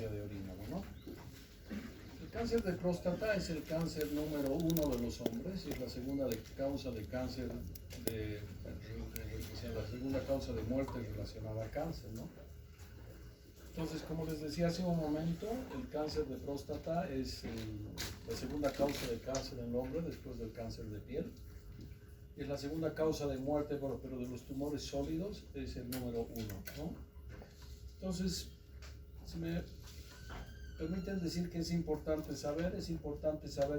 vía de orina, ¿no? El cáncer de próstata es el cáncer número 1 de los hombres y es la segunda causa de cáncer, la segunda causa de muerte relacionada a cáncer, ¿no? Entonces, como les decía hace un momento, el cáncer de próstata es la segunda causa de cáncer en el hombre después del cáncer de piel. Y es la segunda causa de muerte, pero de los tumores sólidos es el número 1, ¿no? Entonces, si me permiten decir que es importante saber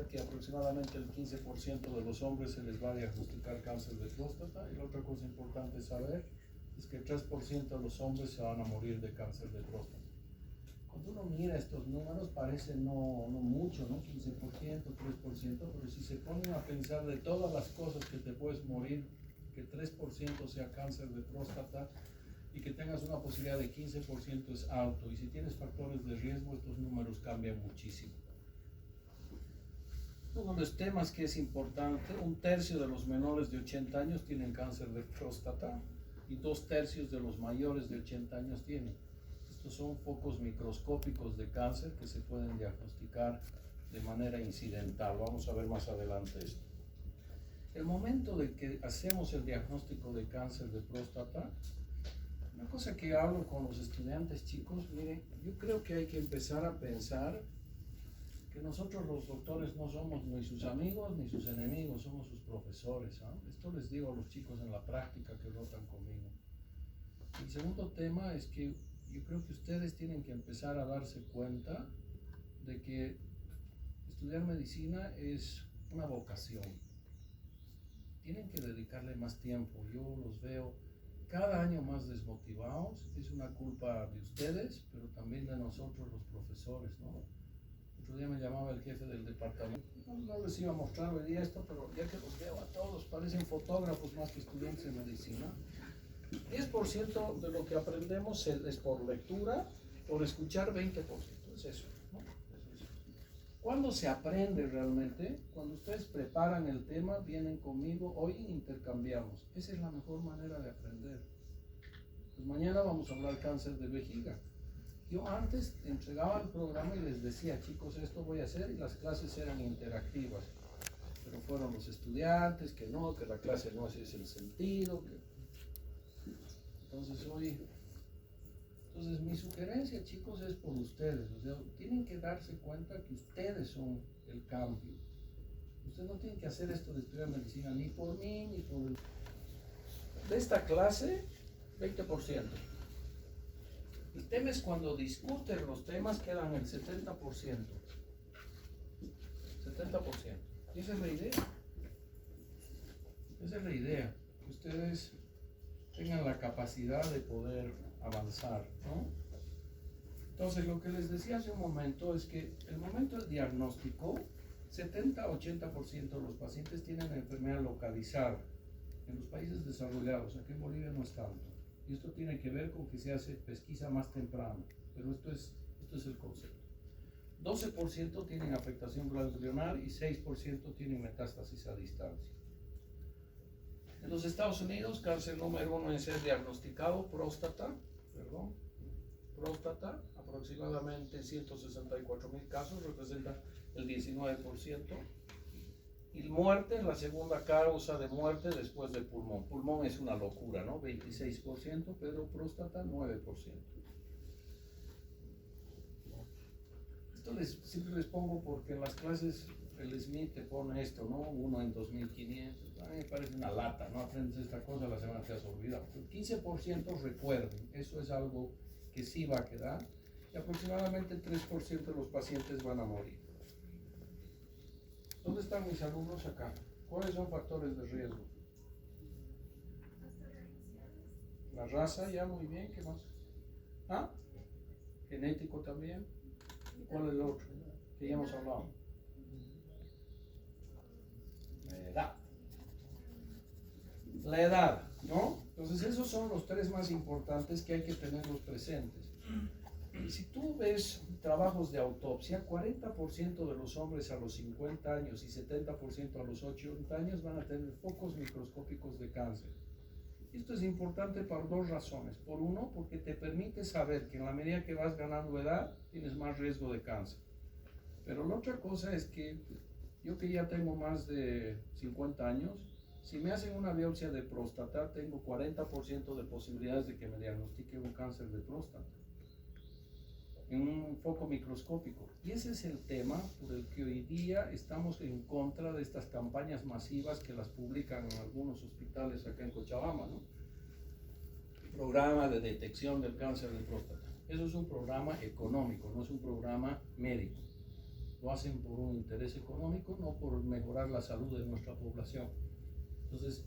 que aproximadamente el 15% de los hombres se les va a diagnosticar cáncer de próstata. Y la otra cosa importante saber es que el 3% de los hombres se van a morir de cáncer de próstata. Cuando uno mira estos números parece no mucho, ¿no? 15%, 3%, pero si se ponen a pensar de todas las cosas que te puedes morir, que 3% sea cáncer de próstata y que tengas una posibilidad de 15% es alto. Y si tienes factores de riesgo, estos números cambian muchísimo. Uno de los temas que es importante, 1/3 de los menores de 80 años tienen cáncer de próstata y 2/3 de los mayores de 80 años tienen. Estos son focos microscópicos de cáncer que se pueden diagnosticar de manera incidental. Vamos a ver más adelante esto. El momento de que hacemos el diagnóstico de cáncer de próstata, una cosa que hablo con los estudiantes, chicos, miren, yo creo que hay que empezar a pensar que nosotros los doctores no somos ni sus amigos ni sus enemigos, somos sus profesores, ¿no? Esto les digo a los chicos en la práctica que rotan conmigo. El segundo tema es que yo creo que ustedes tienen que empezar a darse cuenta de que estudiar medicina es una vocación. Tienen que dedicarle más tiempo. Yo los veo cada año más desmotivados. Es una culpa de ustedes, pero también de nosotros los profesores, ¿no? Otro día me llamaba el jefe del departamento. No les iba a mostrar hoy día esto, pero ya que los veo a todos, parecen fotógrafos más que estudiantes de medicina. 10% de lo que aprendemos es por lectura, por escuchar 20%. Es eso, ¿no? ¿Cuándo se aprende realmente? Cuando ustedes preparan el tema, vienen conmigo, hoy intercambiamos. Esa es la mejor manera de aprender. Pues mañana vamos a hablar cáncer de vejiga. Yo antes entregaba el programa y les decía, chicos, esto voy a hacer, y las clases eran interactivas. Pero fueron los estudiantes que no, que la clase no ese es el sentido. Entonces mi sugerencia, chicos, es por ustedes. O sea, tienen que darse cuenta que ustedes son el cambio. Ustedes no tienen que hacer esto de estudiar medicina ni por mí, ni por el... De esta clase, 20%. El tema es cuando discuten los temas, quedan el 70%. 70%. Y esa es la idea. Esa es la idea. Que ustedes tengan la capacidad de poder avanzar, ¿no? Entonces, lo que les decía hace un momento es que el momento del diagnóstico, 70-80% de los pacientes tienen la enfermedad localizada en los países desarrollados. Aquí en Bolivia no es tanto. Y esto tiene que ver con que se hace pesquisa más temprano, pero esto es el concepto. 12% tienen afectación ganglionar y 6% tienen metástasis a distancia. En los Estados Unidos, cáncer número 1 en ser diagnosticado, próstata, aproximadamente 164,000 casos, representa el 19%. Y muerte, la segunda causa de muerte después del pulmón. Pulmón es una locura, ¿no? 26%, pero próstata 9%. Esto siempre les pongo porque en las clases el Smith te pone esto, ¿no? 1 en 2500. A mí me parece una lata, ¿no? Aprendes esta cosa, la semana te has olvidado. El 15% recuerden, eso es algo que sí va a quedar. Y aproximadamente el 3% de los pacientes van a morir. ¿Dónde están mis alumnos acá? ¿Cuáles son factores de riesgo? La raza, ya, muy bien, ¿qué más? ¿Ah? Genético también. ¿Cuál es el otro? Que ya hemos hablado. La edad, ¿no? Entonces esos son los 3 más importantes que hay que tenerlos presentes. Y si tú ves trabajos de autopsia, 40% de los hombres a los 50 años y 70% a los 80 años van a tener focos microscópicos de cáncer. Esto es importante por dos razones. Por uno, porque te permite saber que en la medida que vas ganando edad, tienes más riesgo de cáncer. Pero la otra cosa es que yo que ya tengo más de 50 años, si me hacen una biopsia de próstata, tengo 40% de posibilidades de que me diagnostiquen un cáncer de próstata en un foco microscópico. Y ese es el tema por el que hoy día estamos en contra de estas campañas masivas que las publican en algunos hospitales acá en Cochabamba, ¿no? Programa de detección del cáncer de próstata. Eso es un programa económico, no es un programa médico. Lo hacen por un interés económico, no por mejorar la salud de nuestra población. Entonces,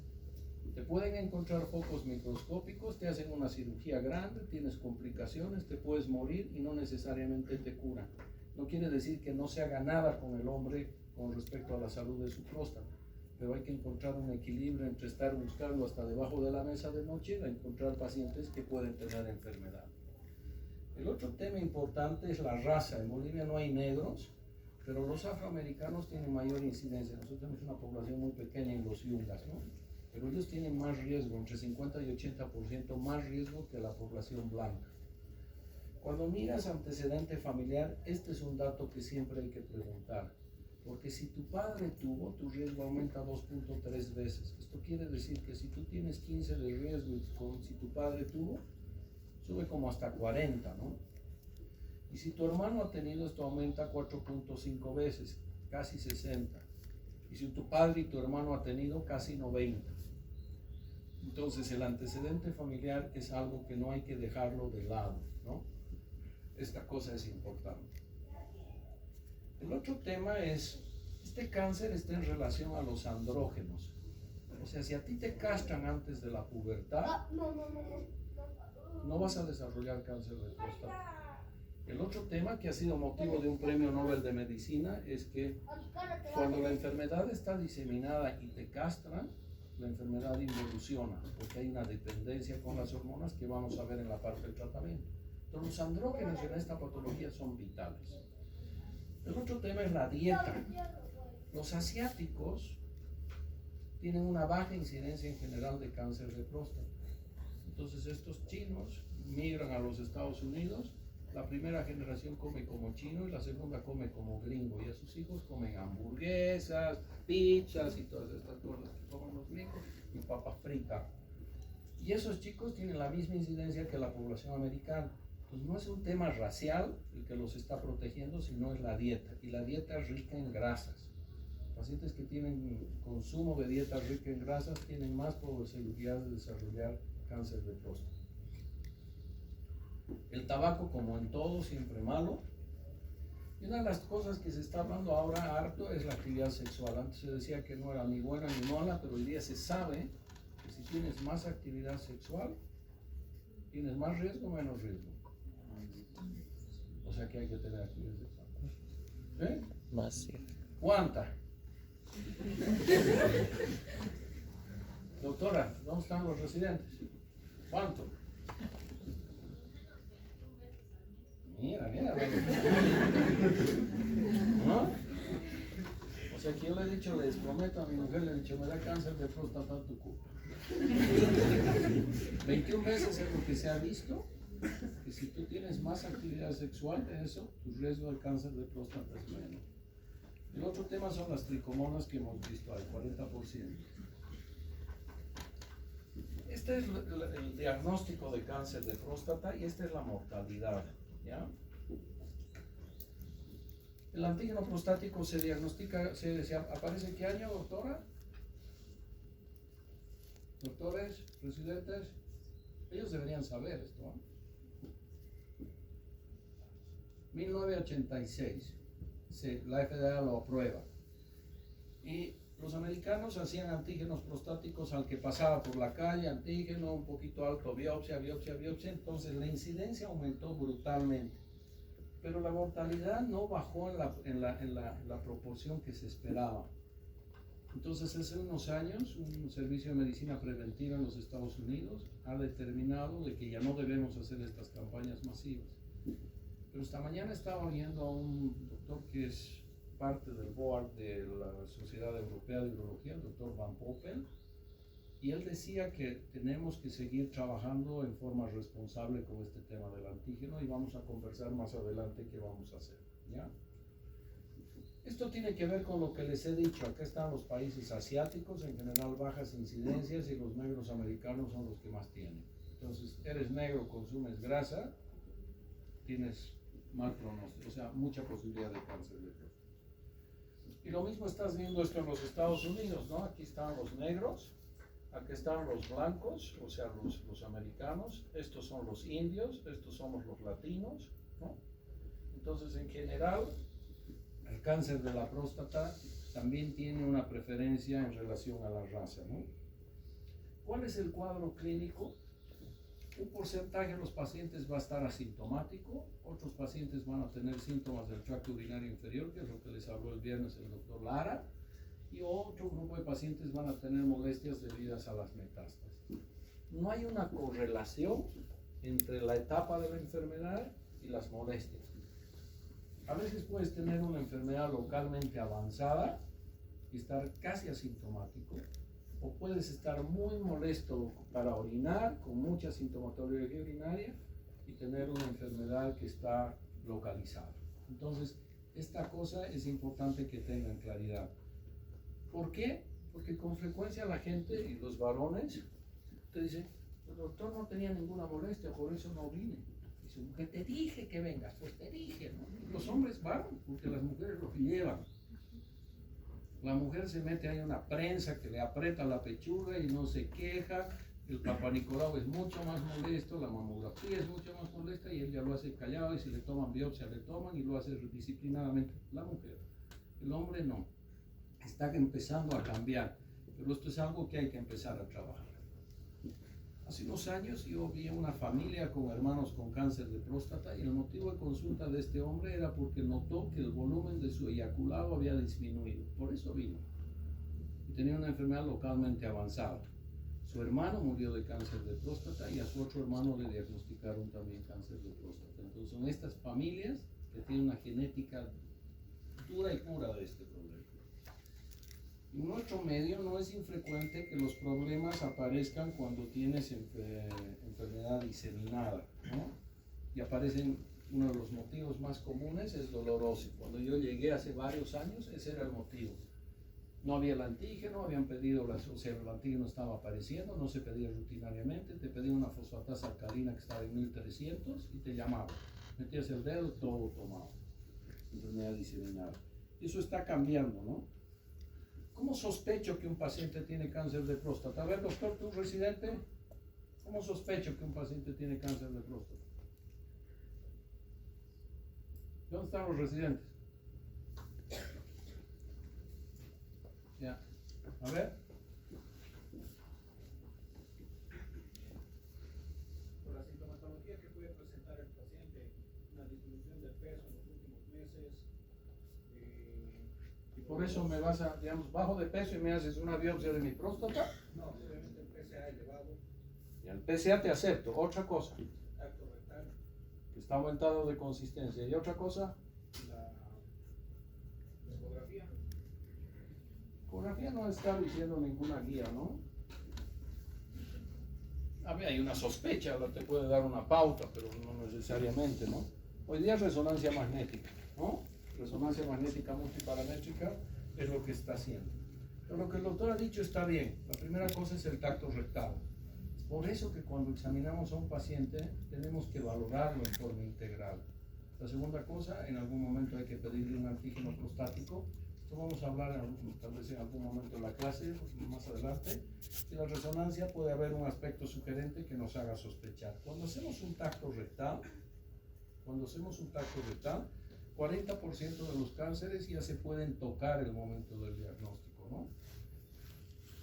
te pueden encontrar focos microscópicos, te hacen una cirugía grande, tienes complicaciones, te puedes morir y no necesariamente te curan. No quiere decir que no se haga nada con el hombre con respecto a la salud de su próstata, pero hay que encontrar un equilibrio entre estar buscando hasta debajo de la mesa de noche a encontrar pacientes que pueden tener enfermedad. El otro tema importante es la raza. En Bolivia no hay negros, pero los afroamericanos tienen mayor incidencia. Nosotros tenemos una población muy pequeña en los yungas, ¿no? Pero ellos tienen más riesgo, entre 50 y 80% más riesgo que la población blanca. Cuando miras antecedente familiar, este es un dato que siempre hay que preguntar, porque si tu padre tuvo, tu riesgo aumenta 2.3 veces. Esto quiere decir que si tú tienes 15 de riesgo y si tu padre tuvo, sube como hasta 40, ¿no? Y si tu hermano ha tenido, esto aumenta 4.5 veces, casi 60. Y si tu padre y tu hermano ha tenido, casi 90. Entonces el antecedente familiar es algo que no hay que dejarlo de lado, ¿no? Esta cosa es importante. El otro tema es, este cáncer está en relación a los andrógenos. O sea, si a ti te castran antes de la pubertad, no vas a desarrollar cáncer de próstata. El otro tema que ha sido motivo de un premio Nobel de Medicina es que cuando la enfermedad está diseminada y te castran, la enfermedad involuciona, porque hay una dependencia con las hormonas que vamos a ver en la parte del tratamiento. Entonces los andrógenos en esta patología son vitales. El otro tema es la dieta. Los asiáticos tienen una baja incidencia en general de cáncer de próstata. Entonces estos chinos migran a los Estados Unidos, la primera generación come como chino y la segunda come como gringo, y a sus hijos comen hamburguesas, pizzas y todas estas cosas que comen los gringos y papas fritas. Y esos chicos tienen la misma incidencia que la población americana. Entonces no es un tema racial el que los está protegiendo, sino es la dieta, y la dieta es rica en grasas. Pacientes que tienen consumo de dieta rica en grasas tienen más posibilidad de desarrollar cáncer de próstata. El tabaco, como en todo, siempre malo. Y una de las cosas que se está hablando ahora harto es la actividad sexual. Antes se decía que no era ni buena ni mala, pero hoy día se sabe que si tienes más actividad sexual, tienes más riesgo o menos riesgo. O sea que hay que tener actividad sexual. ¿Sí? Más, sí. ¿Cuánta? Doctora, ¿dónde están los residentes? ¿Cuánto? Mira. ¿No? O sea que yo le he dicho, les prometo a mi mujer, le he dicho, me da cáncer de próstata tu culpa. 21 veces es lo que se ha visto, que si tú tienes más actividad sexual de eso, tu riesgo de cáncer de próstata es menos. El otro tema son las tricomonas que hemos visto, al 40%. Este es el diagnóstico de cáncer de próstata y esta es la mortalidad, ¿ya? El antígeno prostático se diagnostica, se aparece ¿en qué año, doctora? Doctores, residentes, ellos deberían saber esto, ¿eh? 1986, la FDA lo aprueba. Y los americanos hacían antígenos prostáticos al que pasaba por la calle, antígeno un poquito alto, biopsia, entonces la incidencia aumentó brutalmente. Pero la mortalidad no bajó en la proporción que se esperaba. Entonces, hace unos años, un servicio de medicina preventiva en los Estados Unidos ha determinado de que ya no debemos hacer estas campañas masivas. Pero esta mañana estaba oyendo a un doctor que es parte del board de la Sociedad Europea de Urología, el doctor Van Poppel, Y él decía que tenemos que seguir trabajando en forma responsable con este tema del antígeno y vamos a conversar más adelante qué vamos a hacer, ¿ya? Esto tiene que ver con lo que les he dicho. Acá están los países asiáticos, en general bajas incidencias, y los negros americanos son los que más tienen. Entonces, eres negro, consumes grasa, tienes mal pronóstico, o sea, mucha posibilidad de cáncer de próstata. Y lo mismo estás viendo esto en los Estados Unidos, ¿no? Aquí están los negros, aquí están los blancos, o sea, los americanos, estos son los indios, estos somos los latinos, ¿no? Entonces, en general, el cáncer de la próstata también tiene una preferencia en relación a la raza, ¿no? ¿Cuál es el cuadro clínico? Un porcentaje de los pacientes va a estar asintomático, otros pacientes van a tener síntomas del tracto urinario inferior, que es lo que les habló el viernes el doctor Lara, y otro grupo de pacientes van a tener molestias debidas a las metástasis. No hay una correlación entre la etapa de la enfermedad y las molestias. A veces puedes tener una enfermedad localmente avanzada y estar casi asintomático, o puedes estar muy molesto para orinar, con mucha sintomatología urinaria, y tener una enfermedad que está localizada. Entonces, esta cosa es importante que tengan claridad. ¿Por qué? Porque con frecuencia la gente y los varones te dicen, el doctor no tenía ninguna molestia, por eso no vine. Dice, que te dije que vengas, pues te dije, ¿no? Los hombres van porque las mujeres los llevan. La mujer se mete ahí en una prensa que le aprieta la pechuga y no se queja. El Papa Nicolau es mucho más molesto, la mamografía es mucho más molesta y él ya lo hace callado, y si le toman biopsia le toman y lo hace disciplinadamente la mujer. El hombre no. Está empezando a cambiar, pero esto es algo que hay que empezar a trabajar. Hace unos años yo vi una familia con hermanos con cáncer de próstata y el motivo de consulta de este hombre era porque notó que el volumen de su eyaculado había disminuido. Por eso vino. Y tenía una enfermedad localmente avanzada. Su hermano murió de cáncer de próstata y a su otro hermano le diagnosticaron también cáncer de próstata. Entonces son estas familias que tienen una genética dura y pura de este problema. En nuestro medio no es infrecuente que los problemas aparezcan cuando tienes enfermedad diseminada, ¿no? Y aparecen, uno de los motivos más comunes es doloroso. Cuando yo llegué hace varios años, ese era el motivo. No había el antígeno, habían pedido, o sea, el antígeno estaba apareciendo, no se pedía rutinariamente, te pedían una fosfatasa alcalina que estaba en 1300 y te llamaban. Metías el dedo, todo tomado. Enfermedad diseminada. Eso está cambiando, ¿no? ¿Cómo sospecho que un paciente tiene cáncer de próstata? A ver, doctor, tú residente, ¿cómo sospecho que un paciente tiene cáncer de próstata? ¿Dónde están los residentes? Ya, a ver. Por la sintomatología que puede presentar el paciente, una disminución del peso en los últimos meses. Y por eso me vas a, digamos, bajo de peso y me haces una biopsia de mi próstata. No, obviamente el PSA elevado. Y el PSA te acepto. Otra cosa, Tacto rectal. que está aumentado de consistencia. Y otra cosa, La ecografía. ecografía no está diciendo ninguna guía, ¿no? A ver, hay una sospecha, te puede dar una pauta, pero no necesariamente, ¿no? Hoy día es resonancia magnética, ¿no? Resonancia magnética multiparamétrica es lo que está haciendo. Pero lo que el doctor ha dicho está bien. La primera cosa es el tacto rectal. Es por eso que cuando examinamos a un paciente tenemos que valorarlo en forma integral. La segunda cosa, en algún momento hay que pedirle un antígeno prostático. Esto vamos a hablar tal vez en algún momento de la clase, más adelante. Y la resonancia puede haber un aspecto sugerente que nos haga sospechar. Cuando hacemos un tacto rectal, 40% de los cánceres ya se pueden tocar en el momento del diagnóstico, ¿no?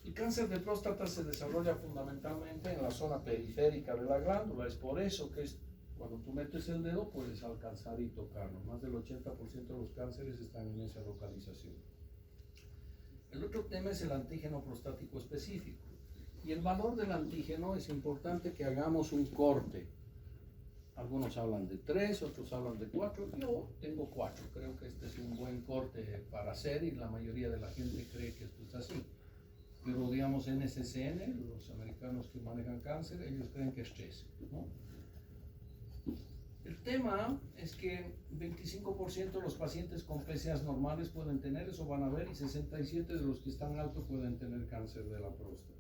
El cáncer de próstata se desarrolla fundamentalmente en la zona periférica de la glándula. Es por eso que cuando tú metes el dedo puedes alcanzar y tocarlo. Más del 80% de los cánceres están en esa localización. El otro tema es el antígeno prostático específico. Y el valor del antígeno es importante que hagamos un corte. Algunos hablan de 3, otros hablan de 4. Yo tengo 4. Creo que este es un buen corte para hacer y la mayoría de la gente cree que esto es así. pero digamos NCCN, los americanos que manejan cáncer, ellos creen que es 3, ¿no? El tema es que 25% de los pacientes con PSAs normales pueden tener, eso van a ver, y 67% de los que están altos pueden tener cáncer de la próstata.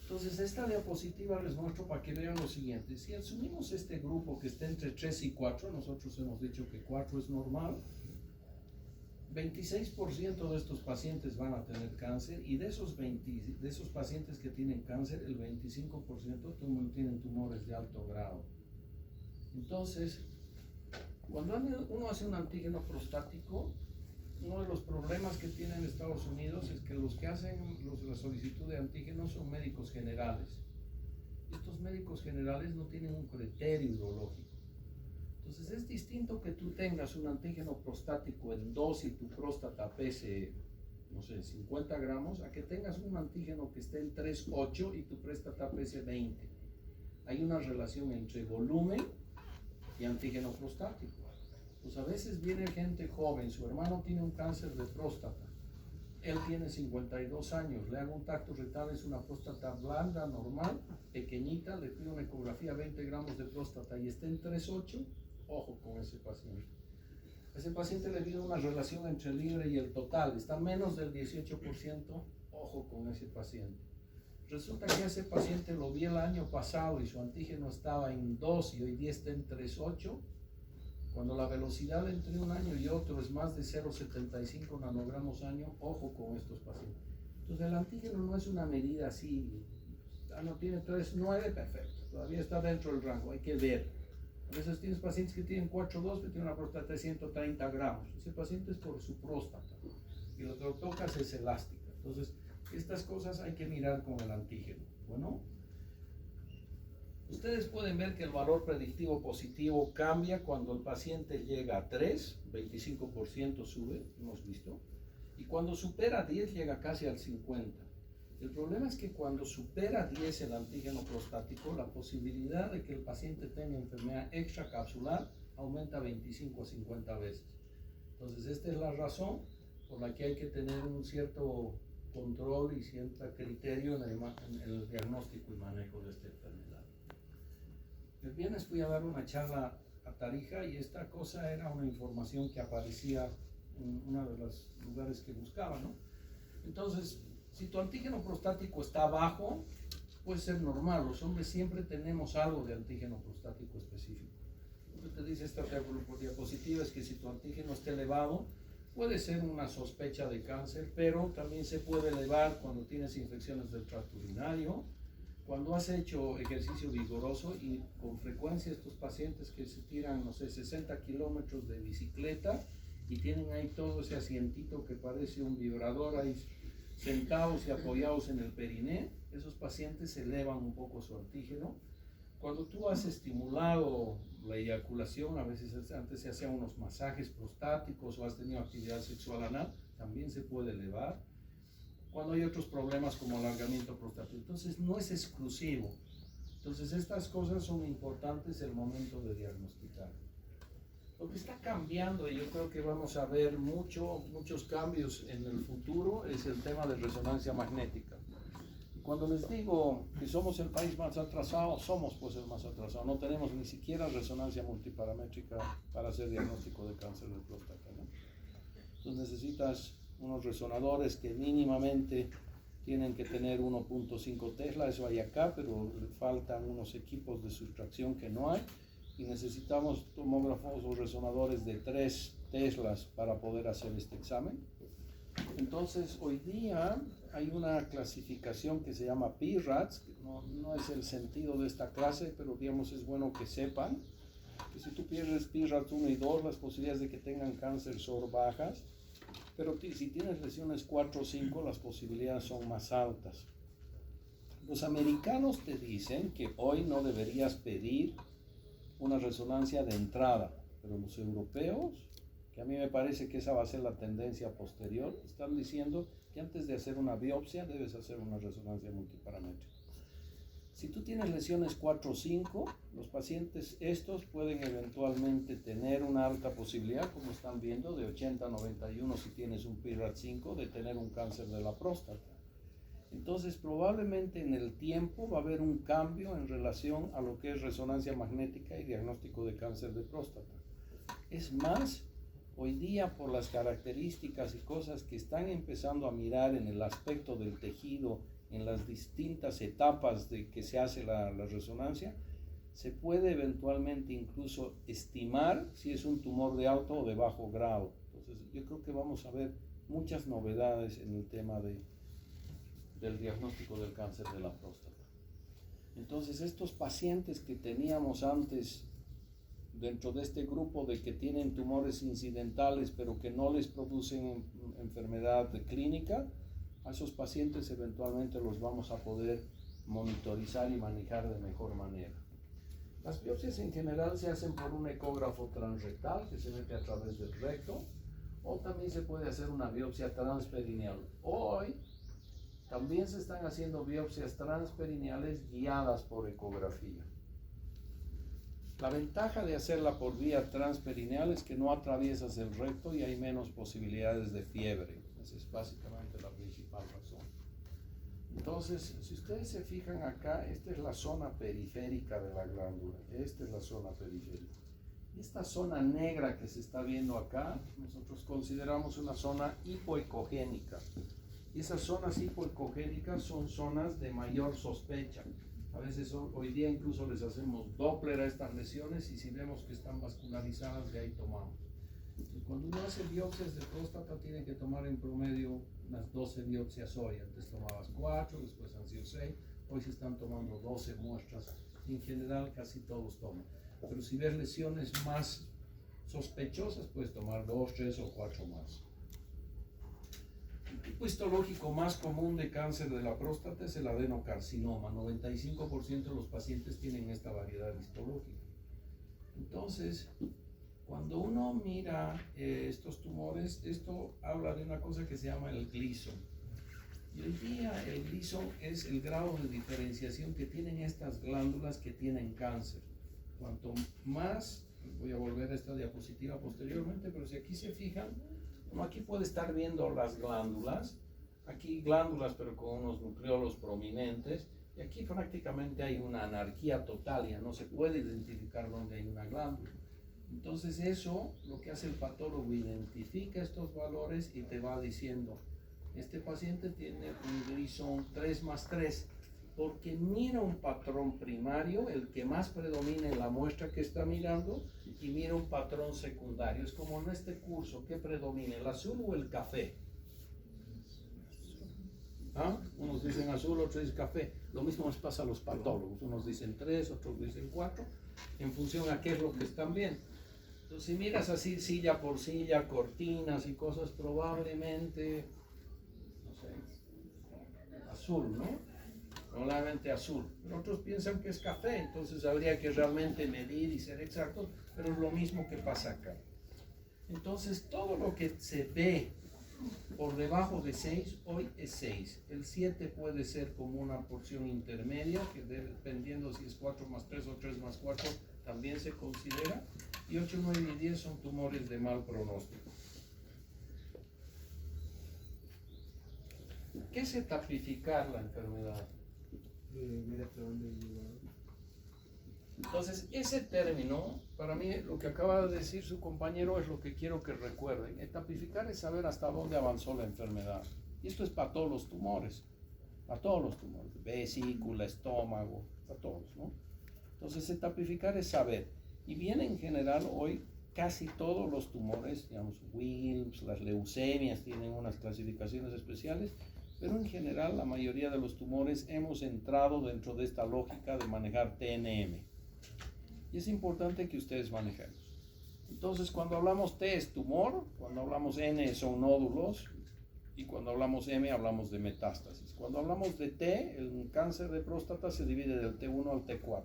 Entonces, esta diapositiva les muestro para que vean lo siguiente. Si asumimos este grupo que está entre 3 y 4, nosotros hemos dicho que 4 es normal, 26% de estos pacientes van a tener cáncer, y de esos pacientes que tienen cáncer, el 25% tienen tumores de alto grado. Entonces, cuando uno hace un antígeno prostático, uno de los problemas que tiene en Estados Unidos es que los que hacen la solicitud de antígenos son médicos generales. Estos médicos generales no tienen un criterio urológico. Entonces es distinto que tú tengas un antígeno prostático en 2 y tu próstata pese, no sé, 50 gramos, a que tengas un antígeno que esté en 3,8 y tu próstata pese 20. Hay una relación entre volumen y antígeno prostático. Pues a veces viene gente joven, su hermano tiene un cáncer de próstata, él tiene 52 años, le hago un tacto rectal, es una próstata blanda, normal, pequeñita, le pido una ecografía, 20 gramos de próstata y está en 3,8, ojo con ese paciente. A ese paciente le pido una relación entre el libre y el total, está menos del 18%, ojo con ese paciente. Resulta que ese paciente lo vi el año pasado y su antígeno estaba en 2 y hoy día está en 3,8. Cuando la velocidad entre un año y otro es más de 0,75 nanogramos año, ojo con estos pacientes. Entonces el antígeno no es una medida así, no tiene 3,9, perfecto, todavía está dentro del rango, hay que ver. A veces tienes pacientes que tienen 4,2, que tienen una próstata de 130 gramos. Ese paciente es por su próstata y lo que lo tocas es elástica. Entonces estas cosas hay que mirar con el antígeno. Bueno, ustedes pueden ver que el valor predictivo positivo cambia cuando el paciente llega a 3, 25% sube, hemos visto, y cuando supera 10 llega casi al 50. El problema es que cuando supera 10 el antígeno prostático, la posibilidad de que el paciente tenga enfermedad extracapsular aumenta 25 a 50 veces. Entonces esta es la razón por la que hay que tener un cierto control y cierto criterio en el diagnóstico y manejo de esta enfermedad. El viernes fui a dar una charla a Tarija y esta cosa era una información que aparecía en uno de los lugares que buscaba, ¿no? Entonces, si tu antígeno prostático está bajo, puede ser normal. Los hombres siempre tenemos algo de antígeno prostático específico. Lo que te dice esta diapositiva es que si tu antígeno está elevado, puede ser una sospecha de cáncer, pero también se puede elevar cuando tienes infecciones del tracto urinario, cuando has hecho ejercicio vigoroso, y con frecuencia estos pacientes que se tiran, no sé, 60 kilómetros de bicicleta y tienen ahí todo ese asientito que parece un vibrador ahí sentados y apoyados en el periné, esos pacientes elevan un poco su antígeno. Cuando tú has estimulado la eyaculación, a veces antes se hacían unos masajes prostáticos o has tenido actividad sexual anal, también se puede elevar. Cuando hay otros problemas como alargamiento prostático, entonces no es exclusivo. Entonces estas cosas son importantes el momento de diagnosticar. Lo que está cambiando, y yo creo que vamos a ver muchos cambios en el futuro, es el tema de resonancia magnética. Cuando les digo que somos el país más atrasado, somos pues el más atrasado. No tenemos ni siquiera resonancia multiparamétrica para hacer diagnóstico de cáncer de próstata, ¿no? Entonces necesitas unos resonadores que mínimamente tienen que tener 1.5 Tesla, eso hay acá, pero le faltan unos equipos de sustracción que no hay, y necesitamos tomógrafos o resonadores de 3 Teslas para poder hacer este examen. Entonces hoy día hay una clasificación que se llama PIRADS, que no es el sentido de esta clase, pero digamos es bueno que sepan que si tú pierdes PIRADS 1 y 2, las posibilidades de que tengan cáncer son bajas, pero si tienes lesiones 4 o 5, las posibilidades son más altas. Los americanos te dicen que hoy no deberías pedir una resonancia de entrada, pero los europeos, que a mí me parece que esa va a ser la tendencia posterior, están diciendo que antes de hacer una biopsia debes hacer una resonancia multiparamétrica. Si tú tienes lesiones 4 o 5, los pacientes estos pueden eventualmente tener una alta posibilidad, como están viendo, de 80 a 91 si tienes un PIRAT 5, de tener un cáncer de la próstata. Entonces, probablemente en el tiempo va a haber un cambio en relación a lo que es resonancia magnética y diagnóstico de cáncer de próstata. Es más, hoy día por las características y cosas que están empezando a mirar en el aspecto del tejido, en las distintas etapas de que se hace la resonancia, se puede eventualmente incluso estimar si es un tumor de alto o de bajo grado. Entonces, yo creo que vamos a ver muchas novedades en el tema del diagnóstico del cáncer de la próstata. Entonces, estos pacientes que teníamos antes dentro de este grupo de que tienen tumores incidentales pero que no les producen enfermedad clínica, a esos pacientes eventualmente los vamos a poder monitorizar y manejar de mejor manera. Las biopsias en general se hacen por un ecógrafo transrectal que se mete a través del recto, o también se puede hacer una biopsia transperineal. Hoy también se están haciendo biopsias transperineales guiadas por ecografía. La ventaja de hacerla por vía transperineal es que no atraviesas el recto y hay menos posibilidades de fiebre. Esa es básicamente la principal razón. Entonces, si ustedes se fijan acá, esta es la zona periférica de la glándula. Esta es la zona periférica. Esta zona negra que se está viendo acá, nosotros consideramos una zona hipoecogénica. Y esas zonas hipoecogénicas son zonas de mayor sospecha. A veces hoy día incluso les hacemos Doppler a estas lesiones y si vemos que están vascularizadas, de ahí tomamos. Entonces, cuando uno hace biopsias de próstata, tiene que tomar en promedio unas 12 biopsias hoy. Antes tomabas 4, después han sido 6, hoy se están tomando 12 muestras. En general, casi todos toman. Pero si ves lesiones más sospechosas, puedes tomar 2, 3 o 4 más. El tipo histológico más común de cáncer de la próstata es el adenocarcinoma. 95% de los pacientes tienen esta variedad histológica. Entonces, cuando uno mira estos tumores, esto habla de una cosa que se llama el Gleason. Y hoy día el Gleason es el grado de diferenciación que tienen estas glándulas que tienen cáncer. Cuanto más, voy a volver a esta diapositiva posteriormente, pero si aquí se fijan, uno aquí puede estar viendo las glándulas, aquí glándulas pero con unos nucleolos prominentes, y aquí prácticamente hay una anarquía total, ya no se puede identificar dónde hay una glándula. Entonces eso, lo que hace el patólogo, identifica estos valores y te va diciendo, este paciente tiene un Gleason 3+3, porque mira un patrón primario, el que más predomina en la muestra que está mirando, y mira un patrón secundario. Es como en este curso, ¿qué predomina, el azul o el café? ¿Ah? Unos dicen azul, otros dicen café. Lo mismo les pasa a los patólogos, unos dicen 3, otros dicen 4, en función a qué es lo que están viendo. Entonces, si miras así silla por silla, cortinas y cosas, probablemente, no sé, azul, ¿no? Probablemente azul, pero otros piensan que es café, entonces habría que realmente medir y ser exactos, pero es lo mismo que pasa acá. Entonces, todo lo que se ve por debajo de 6, hoy es 6. El 7 puede ser como una porción intermedia, que dependiendo si es 4+3 o 3+4, también se considera. Y 8, 9 y 10 son tumores de mal pronóstico. ¿Qué es etapificar la enfermedad? Entonces, ese término, para mí, lo que acaba de decir su compañero es lo que quiero que recuerden. Etapificar es saber hasta dónde avanzó la enfermedad. Y esto es para todos los tumores, vesícula, estómago, para todos, ¿no? Entonces, etapificar es saber. Y bien, en general, hoy casi todos los tumores, digamos, Wilms, las leucemias tienen unas clasificaciones especiales, pero en general la mayoría de los tumores hemos entrado dentro de esta lógica de manejar TNM. Y es importante que ustedes manejen. Entonces, cuando hablamos T es tumor, cuando hablamos N son nódulos, y cuando hablamos M hablamos de metástasis. Cuando hablamos de T, el cáncer de próstata se divide del T1 al T4.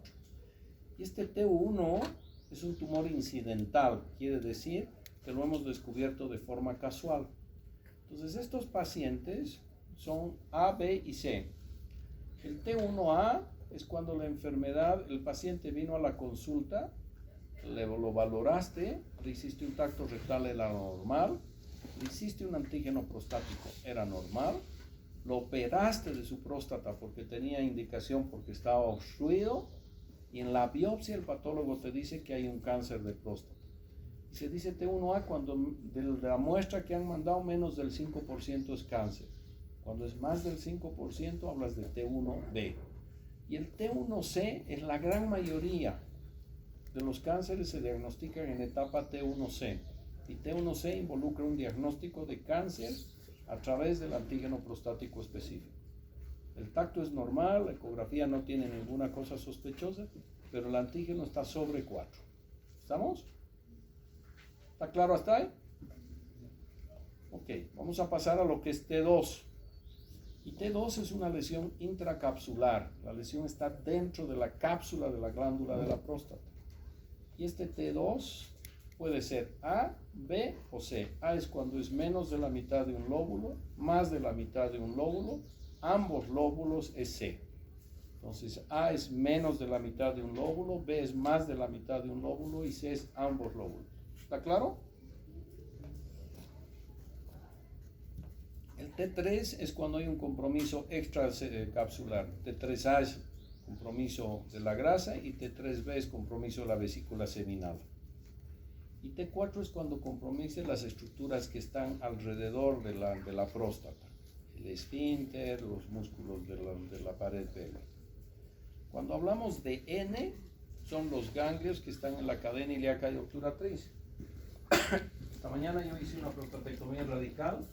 Y este T1 es un tumor incidental, quiere decir que lo hemos descubierto de forma casual. Entonces, estos pacientes son A, B y C. El T1A es cuando la enfermedad, el paciente vino a la consulta, lo valoraste, le hiciste un tacto rectal, era normal, le hiciste un antígeno prostático, era normal, lo operaste de su próstata porque tenía indicación porque estaba obstruido, y en la biopsia el patólogo te dice que hay un cáncer de próstata. Y se dice T1A cuando de la muestra que han mandado menos del 5% es cáncer. Cuando es más del 5% hablas de T1B. Y el T1C es la gran mayoría de los cánceres se diagnostican en etapa T1C. Y T1C involucra un diagnóstico de cáncer a través del antígeno prostático específico. El tacto es normal, la ecografía no tiene ninguna cosa sospechosa, pero el antígeno está sobre 4. ¿Estamos? ¿Está claro hasta ahí? Ok, vamos a pasar a lo que es T2. Y T2 es una lesión intracapsular. La lesión está dentro de la cápsula de la glándula de la próstata. Y este T2 puede ser A, B o C. A es cuando es menos de la mitad de un lóbulo, más de la mitad de un lóbulo, ambos lóbulos es C. Entonces A es menos de la mitad de un lóbulo, B es más de la mitad de un lóbulo y C es ambos lóbulos. ¿Está claro? El T3 es cuando hay un compromiso extracapsular. T3A es compromiso de la grasa y T3B es compromiso de la vesícula seminal. Y T4 es cuando compromete las estructuras que están alrededor de la próstata, el esfínter, los músculos de la pared pélvica. Cuando hablamos de N, son los ganglios que están en la cadena ilíaca y obturatriz. Esta mañana yo hice una prostatectomía radical.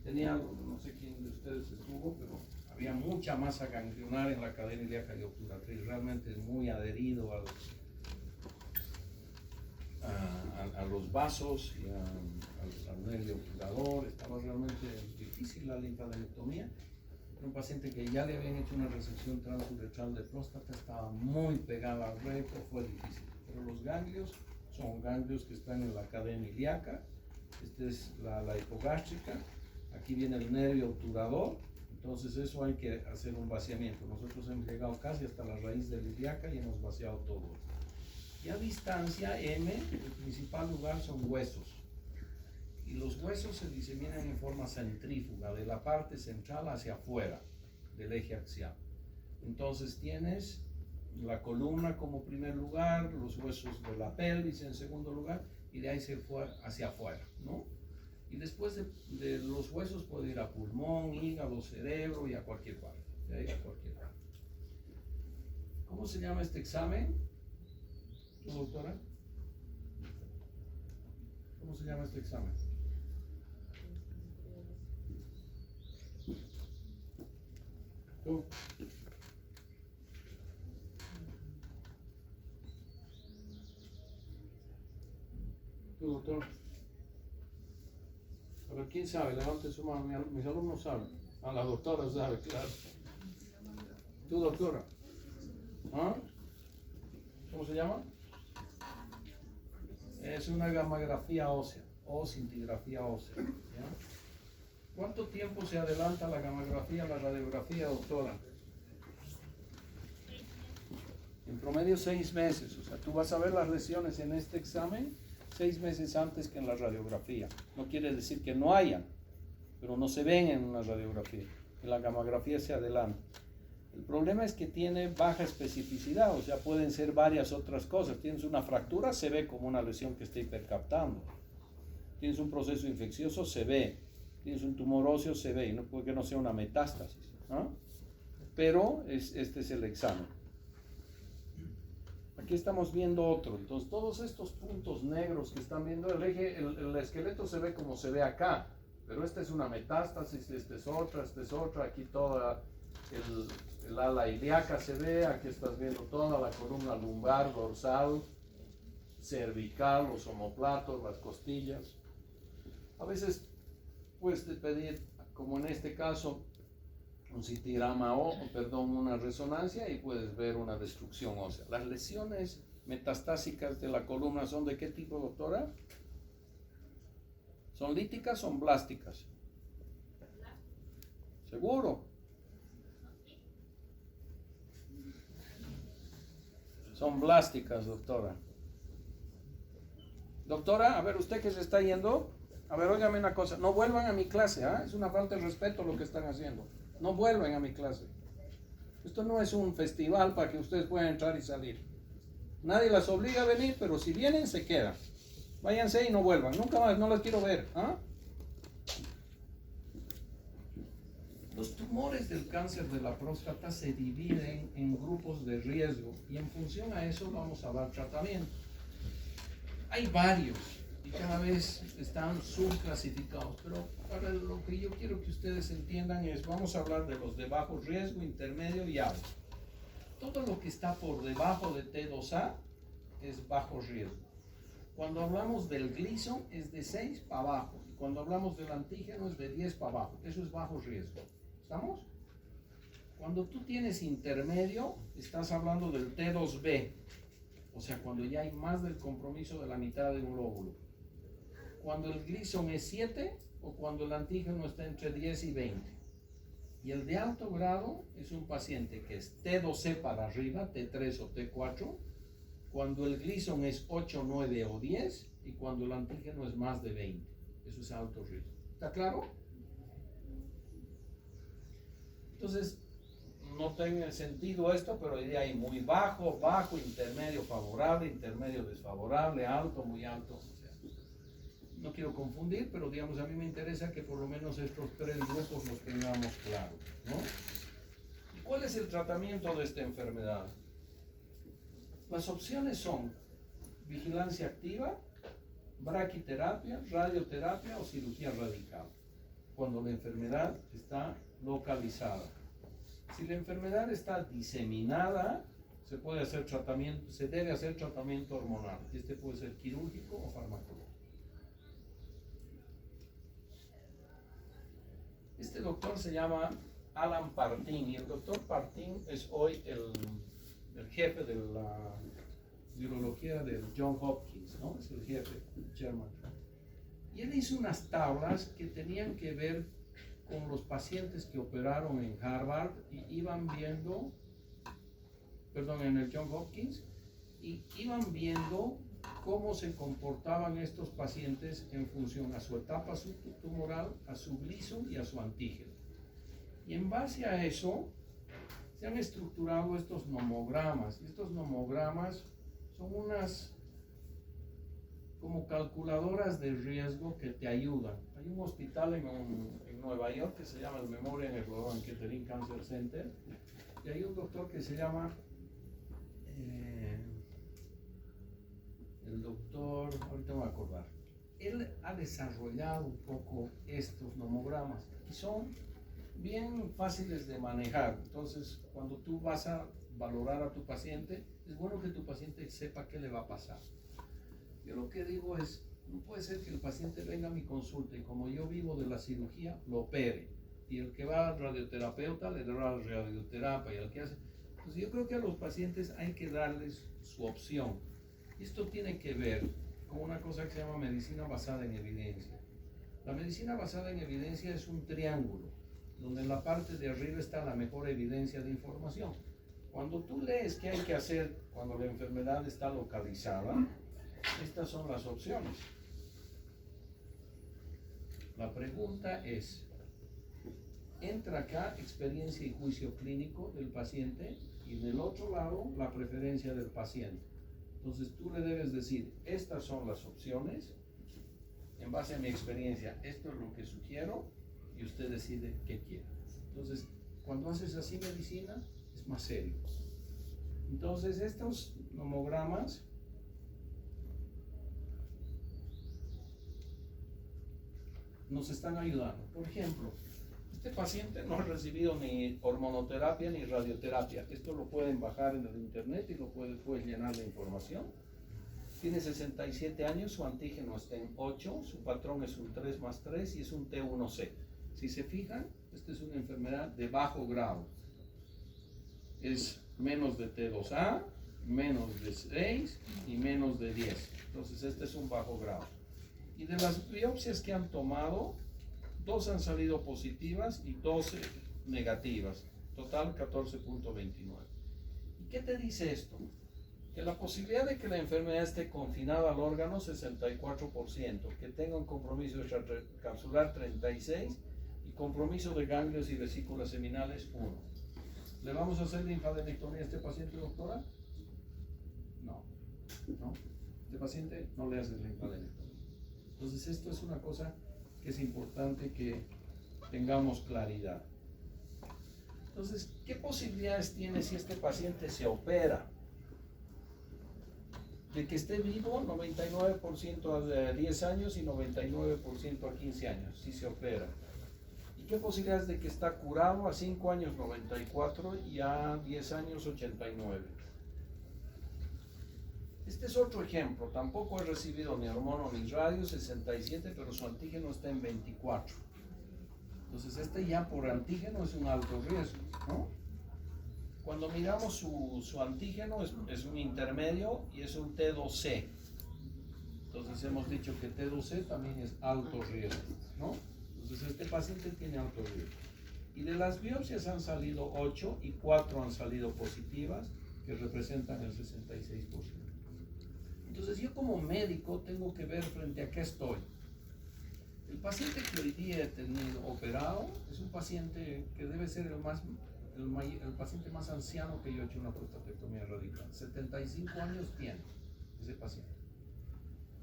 Tenía, no sé quién de ustedes estuvo, pero había mucha masa ganglionar en la cadena ilíaca y obturatriz. Realmente es muy adherido a los vasos y al nervio obturador. Estaba realmente difícil la linfadenectomía. Era un paciente que ya le habían hecho una resección transuretral de próstata, estaba muy pegada al recto, fue difícil. Pero los ganglios son ganglios que están en la cadena ilíaca. Esta es la hipogástrica. Aquí viene el nervio obturador. Entonces eso hay que hacer un vaciamiento. Nosotros hemos llegado casi hasta la raíz del ilíaca y hemos vaciado todo. Y a distancia M, el principal lugar son huesos. Y los huesos se diseminan en forma centrífuga, de la parte central hacia afuera del eje axial. Entonces tienes la columna como primer lugar, los huesos de la pelvis en segundo lugar, y de ahí se fue hacia afuera, ¿no? Y después de los huesos puede ir a pulmón, hígado, cerebro y a cualquier parte. De ahí a cualquier parte. ¿Cómo se llama este examen? ¿Tu doctora? ¿Cómo se llama este examen? ¿Tú? ¿Tu doctor? A ver, ¿quién sabe? Levante su mano. Mis alumnos saben. Ah, la doctora sabe, claro. ¿Tu doctora? ¿Ah? ¿Cómo se llama? Es una gamografía ósea o cintigrafía ósea. ¿Ya? ¿Cuánto tiempo se adelanta la gamografía a la radiografía, doctora? En promedio 6 meses. O sea, tú vas a ver las lesiones en este examen 6 meses antes que en la radiografía. No quiere decir que no hayan, pero no se ven en una radiografía. En la gamografía se adelanta. El problema es que tiene baja especificidad, o sea, pueden ser varias otras cosas. Tienes una fractura, se ve como una lesión que está hipercaptando. Tienes un proceso infeccioso, se ve. Tienes un tumor óseo, se ve. Y no puede que no sea una metástasis, ¿no? Pero este es el examen. Aquí estamos viendo otro. Entonces, todos estos puntos negros que están viendo, el esqueleto se ve como se ve acá. Pero esta es una metástasis, esta es otra. Aquí toda el ala ilíaca se ve, aquí estás viendo toda la columna lumbar, dorsal, cervical, los omoplatos, las costillas. A veces puedes pedir, como en este caso, un citigrama una resonancia y puedes ver una destrucción ósea. Las lesiones metastásicas de la columna son ¿de qué tipo, doctora? ¿Son líticas o son blásticas? ¿Seguro? Son blásticas, doctora. Doctora, a ver, usted que se está yendo, a ver, óigame una cosa, no vuelvan a mi clase, ¿ah? Es una falta de respeto lo que están haciendo. No vuelvan a mi clase. Esto no es un festival para que ustedes puedan entrar y salir. Nadie las obliga a venir, pero si vienen, se quedan. Váyanse y no vuelvan. Nunca más, no las quiero ver. ¿Ah? Los tumores del cáncer de la próstata se dividen en grupos de riesgo y en función a eso vamos a dar tratamiento. Hay varios y cada vez están subclasificados, pero para lo que yo quiero que ustedes entiendan es, vamos a hablar de los de bajo riesgo, intermedio y alto. Todo lo que está por debajo de T2A es bajo riesgo. Cuando hablamos del Gleason es de 6 para abajo. Y cuando hablamos del antígeno es de 10 para abajo. Eso es bajo riesgo. ¿Estamos? Cuando tú tienes intermedio, estás hablando del T2B. O sea, cuando ya hay más del compromiso de la mitad de un lóbulo. Cuando el Gleason es 7 o cuando el antígeno está entre 10 y 20. Y el de alto grado es un paciente que es T2C para arriba, T3 o T4, cuando el Gleason es 8, 9 o 10 y cuando el antígeno es más de 20. Eso es alto riesgo. ¿Está claro? Entonces, no tiene sentido esto, pero hoy día hay muy bajo, bajo, intermedio favorable, intermedio desfavorable, alto, muy alto. O sea, no quiero confundir, pero digamos, a mí me interesa que por lo menos estos tres grupos los tengamos claros, ¿no? ¿Y cuál es el tratamiento de esta enfermedad? Las opciones son vigilancia activa, braquiterapia, radioterapia o cirugía radical, cuando la enfermedad está localizada. Si la enfermedad está diseminada, se puede hacer tratamiento, se debe hacer tratamiento hormonal. Este puede ser quirúrgico o farmacológico. Este doctor se llama Alan Partin y el doctor Partin es hoy el jefe de la virología del Johns Hopkins, ¿no? Es el jefe, el chairman. Y él hizo unas tablas que tenían que ver con los pacientes que operaron en Harvard y iban viendo, en el Johns Hopkins, y iban viendo cómo se comportaban estos pacientes en función a su etapa tumoral, a su Gleason y a su antígeno. Y en base a eso se han estructurado estos nomogramas. Estos nomogramas son unas como calculadoras de riesgo que te ayudan. Hay un hospital en Nueva York que se llama el Memorial Sloan Kettering Cancer Center y hay un doctor que se llama el doctor, ahorita me voy a acordar, él ha desarrollado un poco estos nomogramas y son bien fáciles de manejar. Entonces, cuando tú vas a valorar a tu paciente, es bueno que tu paciente sepa qué le va a pasar. Yo lo que digo es, no puede ser que el paciente venga a mi consulta y como yo vivo de la cirugía, lo opere. Y el que va al radioterapeuta le dará la radioterapia y el que hace... Entonces yo creo que a los pacientes hay que darles su opción. Y esto tiene que ver con una cosa que se llama medicina basada en evidencia. La medicina basada en evidencia es un triángulo, donde en la parte de arriba está la mejor evidencia de información. Cuando tú lees qué hay que hacer cuando la enfermedad está localizada, estas son las opciones. La pregunta es, entra acá experiencia y juicio clínico del paciente y del otro lado la preferencia del paciente. Entonces tú le debes decir, estas son las opciones, en base a mi experiencia, esto es lo que sugiero y usted decide qué quiere. Entonces, cuando haces así medicina, es más serio. Entonces, estos nomogramas nos están ayudando. Por ejemplo, este paciente no ha recibido ni hormonoterapia ni radioterapia. Esto lo pueden bajar en el internet y lo puedes llenar de información. Tiene 67 años, su antígeno está en 8, su patrón es un 3+3 y es un T1C. Si se fijan, esta es una enfermedad de bajo grado. Es menos de T2A, menos de 6 y menos de 10. Entonces este es un bajo grado. Y de las biopsias que han tomado, 2 han salido positivas y 12 negativas. Total 14.29. ¿Y qué te dice esto? Que la posibilidad de que la enfermedad esté confinada al órgano, 64%, que tenga un compromiso extracapsular, 36%, y compromiso de ganglios y vesículas seminales, 1. ¿Le vamos a hacer linfadenectomía a este paciente, doctora? No. ¿No? Este paciente no le hace linfadenectomía. Entonces esto es una cosa que es importante que tengamos claridad. Entonces, ¿qué posibilidades tiene si este paciente se opera? De que esté vivo, 99% a 10 años y 99% a 15 años, si se opera. ¿Y qué posibilidades de que está curado a 5 años, 94, y a 10 años, 89? Este es otro ejemplo, tampoco he recibido ni hormono ni radio, 67, pero su antígeno está en 24. Entonces este ya por antígeno es un alto riesgo, ¿no? Cuando miramos su antígeno es un intermedio y es un T2C. Entonces hemos dicho que T2C también es alto riesgo, ¿no? Entonces este paciente tiene alto riesgo. Y de las biopsias han salido 8 y 4 han salido positivas, que representan el 66%. Entonces yo como médico tengo que ver frente a qué estoy. El paciente que hoy día he tenido operado es un paciente que debe ser el paciente más anciano que yo he hecho una prostatectomía radical. 75 años tiene ese paciente.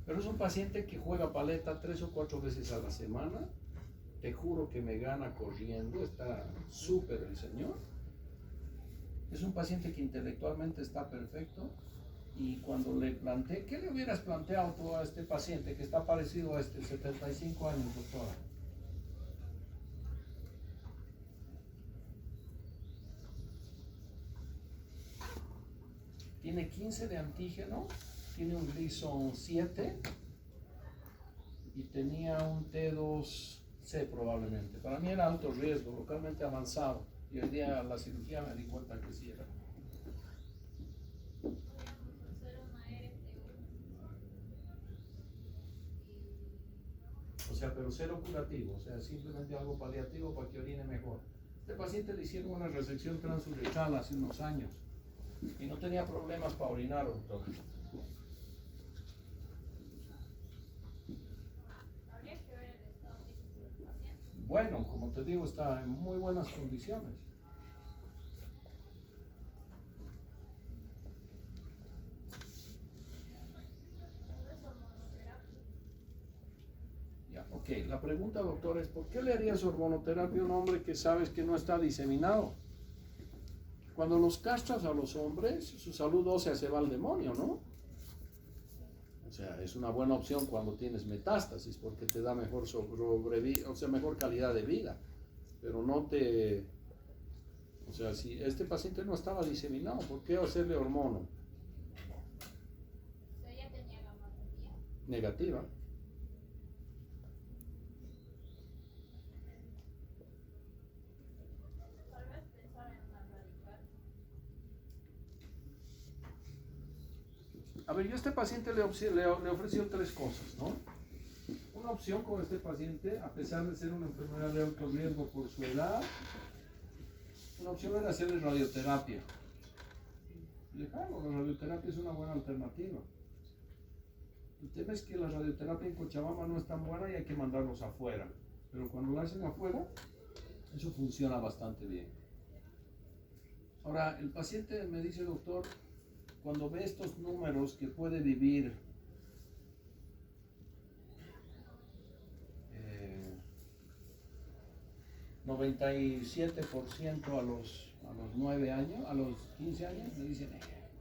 Pero es un paciente que juega paleta 3 o 4 veces a la semana. Te juro que me gana corriendo, está súper el señor. Es un paciente que intelectualmente está perfecto. Y cuando le planteé, ¿qué le hubieras planteado tú a este paciente que está parecido a este, 75 años, doctora? Tiene 15 de antígeno, tiene un Gleason 7 y tenía un T2C probablemente. Para mí era alto riesgo, localmente avanzado. Y el día de la cirugía me di cuenta que sí era. O sea, pero cero curativo, o sea, simplemente algo paliativo para que orine mejor. Este paciente le hicieron una resección transuretral hace unos años y no tenía problemas para orinar, doctor. Bueno, como te digo, está en muy buenas condiciones. Ya, ok, la pregunta, doctor, es ¿por qué le harías hormonoterapia a un hombre que sabes que no está diseminado? Cuando los castras a los hombres, su salud ósea se va al demonio, ¿no? O sea, es una buena opción cuando tienes metástasis porque te da mejor mejor calidad de vida. Pero no te... O sea, si este paciente no estaba diseminado, ¿por qué hacerle hormono? ¿Ella tenía gametería? Negativa. Tal vez pensar en una radical. A ver, yo a este paciente le ofrecí 3 cosas, ¿no? Una opción con este paciente, a pesar de ser una enfermedad de alto riesgo por su edad, una opción era hacerle radioterapia. Y dije, la radioterapia es una buena alternativa. El tema es que la radioterapia en Cochabamba no es tan buena y hay que mandarlos afuera. Pero cuando la hacen afuera, eso funciona bastante bien. Ahora, el paciente me dice, doctor, cuando ve estos números que puede vivir 97% a los 9 años, a los 15 años, me dicen,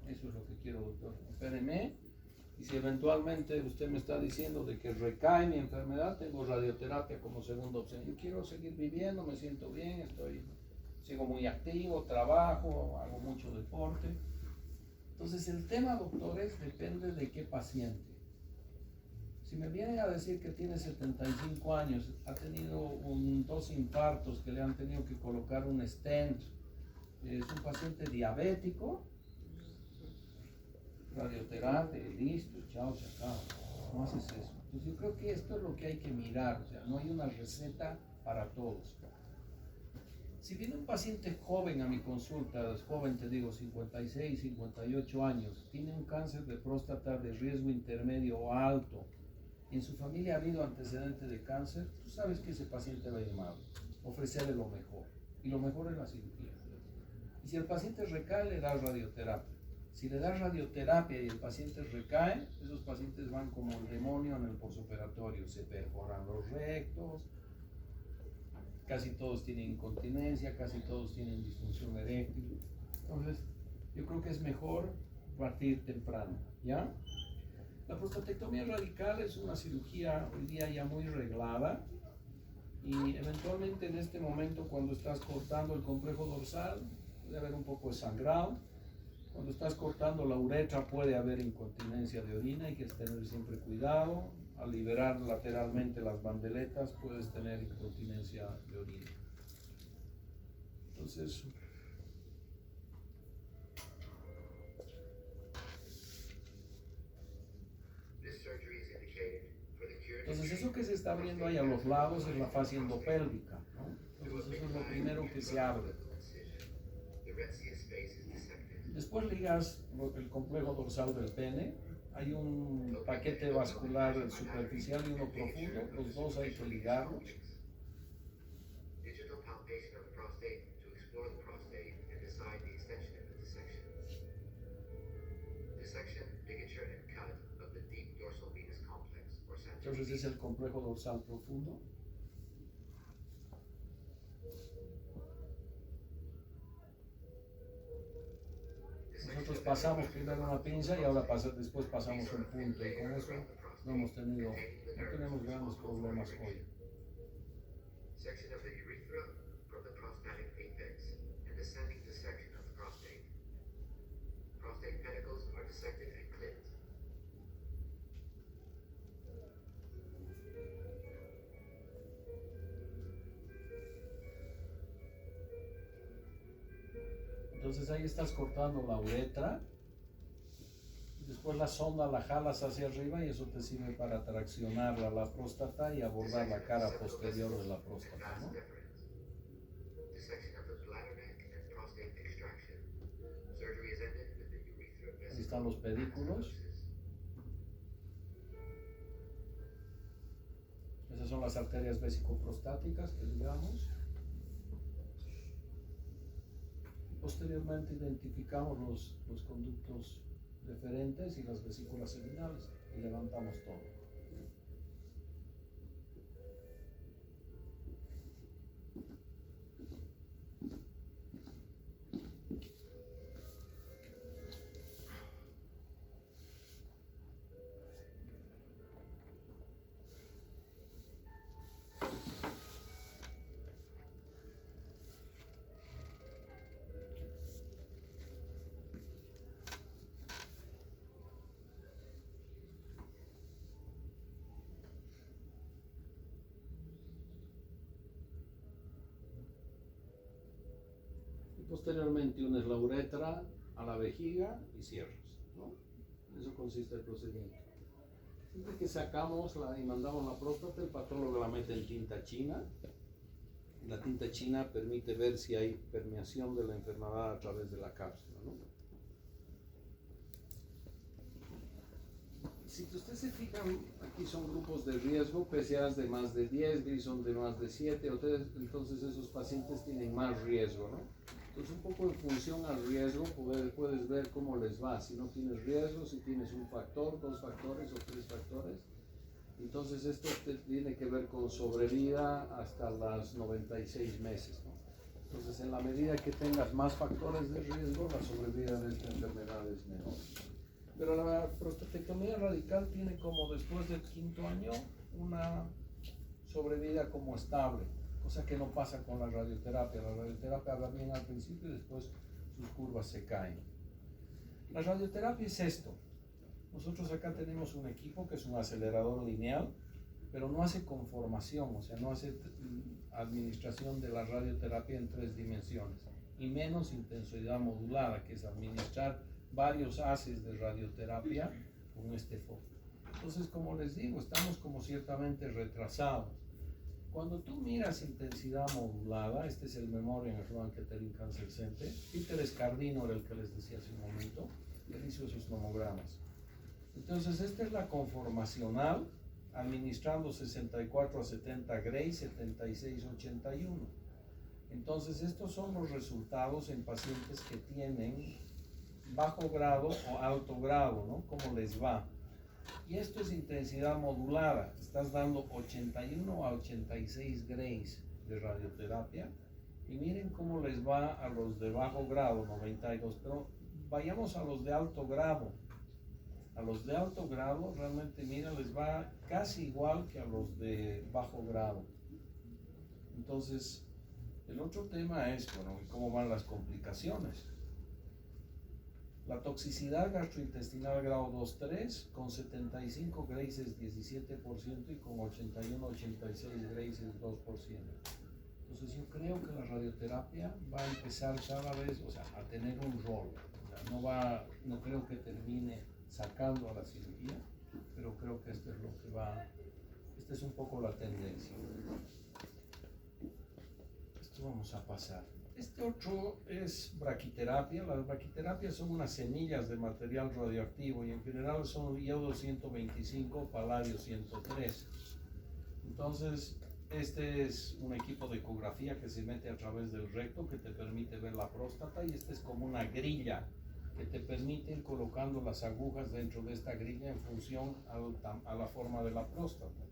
eso es lo que quiero, doctor, opéreme. Y si eventualmente usted me está diciendo de que recae mi enfermedad, tengo radioterapia como segunda opción. Yo quiero seguir viviendo, me siento bien, sigo muy activo, trabajo, hago mucho deporte. Entonces el tema, doctores, depende de qué paciente. Si me vienen a decir que tiene 75 años, ha tenido 2 infartos que le han tenido que colocar un stent, es un paciente diabético, radioterapia, listo, chao, se acaba. No haces eso. Entonces yo creo que esto es lo que hay que mirar, o sea, no hay una receta para todos. Si viene un paciente joven a mi consulta, joven te digo, 56, 58 años, tiene un cáncer de próstata de riesgo intermedio o alto, y en su familia ha habido antecedentes de cáncer, tú sabes que ese paciente va a ir mal, ofrecerle lo mejor, y lo mejor es la cirugía. Y si el paciente recae, le das radioterapia. Si le das radioterapia y el paciente recae, esos pacientes van como el demonio en el posoperatorio, se perforan los rectos, casi todos tienen incontinencia, casi todos tienen disfunción eréctil. Entonces, yo creo que es mejor partir temprano, ¿ya? La prostatectomía radical es una cirugía hoy día ya muy reglada y eventualmente en este momento cuando estás cortando el complejo dorsal puede haber un poco de sangrado. Cuando estás cortando la uretra puede haber incontinencia de orina, hay que tener siempre cuidado. Al liberar lateralmente las bandeletas puedes tener incontinencia de orina. Entonces eso que se está abriendo ahí a los lados es la fascia endopélvica, ¿no? Entonces eso es lo primero que se abre. Después ligas el complejo dorsal del pene. Hay un paquete vascular superficial y uno profundo, los dos hay que ligarlos. Entonces es el complejo dorsal profundo. Nosotros pasamos primero una pinza y ahora después pasamos un punto, y con eso no tenemos grandes problemas hoy. Entonces ahí estás cortando la uretra, después la sonda la jalas hacia arriba y eso te sirve para traccionar la próstata y abordar la cara posterior de la próstata, ¿no? Ahí están los pedículos. Esas son las arterias vesicoprostáticas que ligamos. Posteriormente identificamos los conductos deferentes y las vesículas seminales y levantamos todo. Posteriormente unes la uretra a la vejiga y cierras, ¿no? En eso consiste el procedimiento. Siempre que sacamos y mandamos la próstata, el patólogo la mete en tinta china. Y la tinta china permite ver si hay permeación de la enfermedad a través de la cápsula, ¿no? Si usted se fijan, aquí son grupos de riesgo, PSAs de más de 10, Gleason de más de 7, entonces esos pacientes tienen más riesgo, ¿no? Entonces un poco en función al riesgo puedes ver cómo les va. Si no tienes riesgo, si tienes un factor, 2 factores o 3 factores. Entonces esto tiene que ver con sobrevida hasta las 96 meses, ¿no? Entonces en la medida que tengas más factores de riesgo, la sobrevida de esta enfermedad es menor. Pero la prostatectomía radical tiene como después del 5º año una sobrevida como estable. Cosa que no pasa con la radioterapia. La radioterapia va bien al principio y después sus curvas se caen. La radioterapia es esto. Nosotros acá tenemos un equipo que es un acelerador lineal, pero no hace conformación, o sea, no hace administración de la radioterapia en 3 dimensiones, y menos intensidad modulada, que es administrar varios haces de radioterapia con este foco. Entonces, como les digo, estamos como ciertamente retrasados. Cuando tú miras intensidad modulada, este es el Memorial Sloan Kettering Cancer Center. Peter Escardino era el que les decía hace un momento, y él hizo esos nomogramas. Entonces, esta es la conformacional, administrando 64 a 70 Gray, 76 a 81. Entonces, estos son los resultados en pacientes que tienen bajo grado o alto grado, ¿no? ¿Cómo les va? Y esto es intensidad modulada. Estás dando 81 a 86 Grays de radioterapia. Y miren cómo les va a los de bajo grado, 92. Pero vayamos a los de alto grado. A los de alto grado, realmente, mira, les va casi igual que a los de bajo grado. Entonces, el otro tema es, bueno, cómo van las complicaciones. La toxicidad gastrointestinal grado 2-3 con 75 Grays es 17% y con 81-86 Grays es 2%. Entonces yo creo que la radioterapia va a empezar cada vez, o sea, a tener un rol. O sea, no creo que termine sacando a la cirugía, pero creo que esto es lo que va, esta es un poco la tendencia. Esto vamos a pasar. Este otro es braquiterapia. Las braquiterapias son unas semillas de material radioactivo y en general son iodo 125, paladio 103. Entonces, este es un equipo de ecografía que se mete a través del recto que te permite ver la próstata, y este es como una grilla que te permite ir colocando las agujas dentro de esta grilla en función a la forma de la próstata.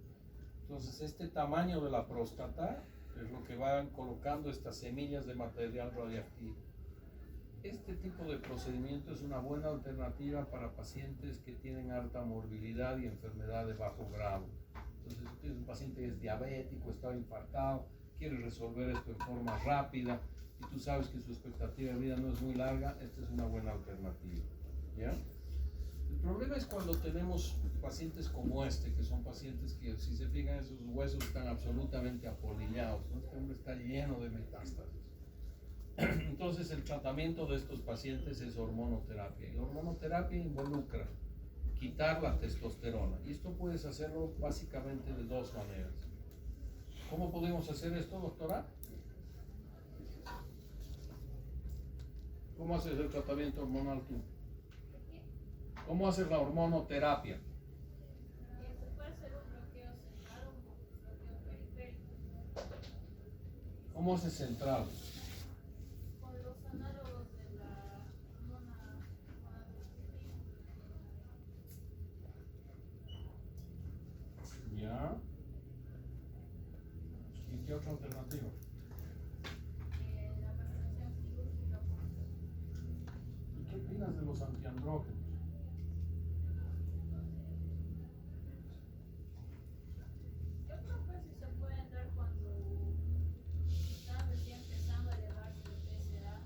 Entonces, este tamaño de la próstata es lo que van colocando estas semillas de material radioactivo. Este tipo de procedimiento es una buena alternativa para pacientes que tienen alta morbilidad y enfermedad de bajo grado. Entonces, si tienes un paciente que es diabético, está infartado, quiere resolver esto en forma rápida y tú sabes que su expectativa de vida no es muy larga, esta es una buena alternativa. ¿Ya? El problema es cuando tenemos pacientes como este, que son pacientes que, si se fijan, esos huesos están absolutamente apolillados, ¿no? Este hombre está lleno de metástasis. Entonces, el tratamiento de estos pacientes es hormonoterapia. Y la hormonoterapia involucra quitar la testosterona. Y esto puedes hacerlo básicamente de dos maneras. ¿Cómo podemos hacer esto, doctora? ¿Cómo haces el tratamiento hormonal tú? ¿Cómo haces la hormonoterapia? Se puede hacer un bloqueo central o un bloqueo periférico. ¿Cómo haces central? Con los análogos de la hormona gonadotropina. ¿Ya? ¿Y qué otra alternativa? La castración quirúrgica. ¿Y qué opinas de los antiandrógenos? Yo creo que sí se pueden dar cuando están recién empezando a elevarse el PSA.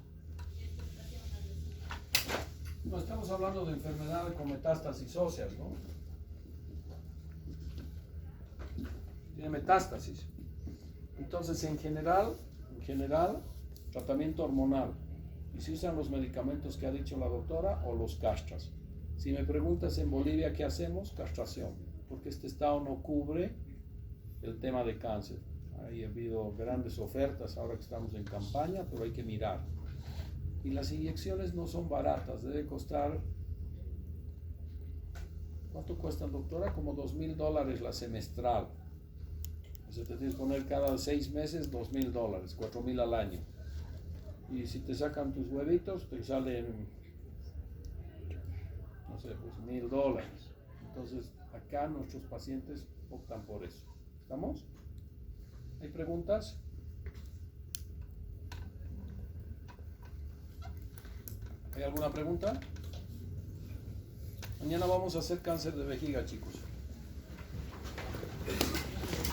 Esto está haciendo una resistencia. No, estamos hablando de enfermedades con metástasis óseas, ¿no? Tiene metástasis. Entonces, en general, tratamiento hormonal. Y se usan los medicamentos que ha dicho la doctora o los castras. Si me preguntas en Bolivia qué hacemos, castración, porque este estado no cubre el tema de cáncer. Ha habido grandes ofertas ahora que estamos en campaña, pero hay que mirar. Y las inyecciones no son baratas, debe costar, ¿cuánto cuesta, doctora? Como $2,000 la semestral. O sea, te tienes que poner cada 6 meses $2,000, $4,000 al año. Y si te sacan tus huevitos, te salen, no sé, pues $1,000. Entonces, acá nuestros pacientes optan por eso. ¿Estamos? ¿Hay preguntas? ¿Hay alguna pregunta? Mañana vamos a hacer cáncer de vejiga, chicos.